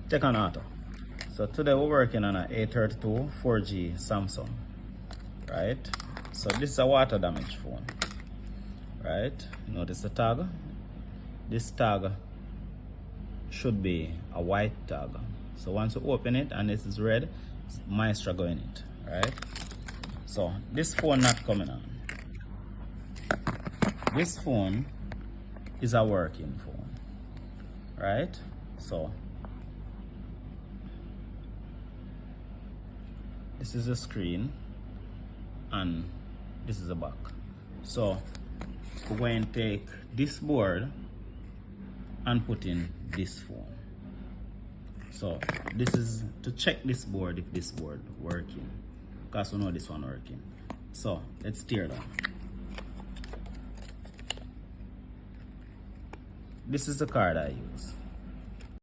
Check on auto. So today we're working on an A32 4G Samsung, right? So this is a water damage phone, right? Notice the tag. This tag should be a white tag. So once you open it and this is red, it's Maestro going it, right? So this phone not coming on. This phone is a working phone, right? So this is the screen and this is the back. So we're going to take this board and put in this phone. So this is to check this board, if this board working, because we know this one working. So let's tear down. This is the card I use.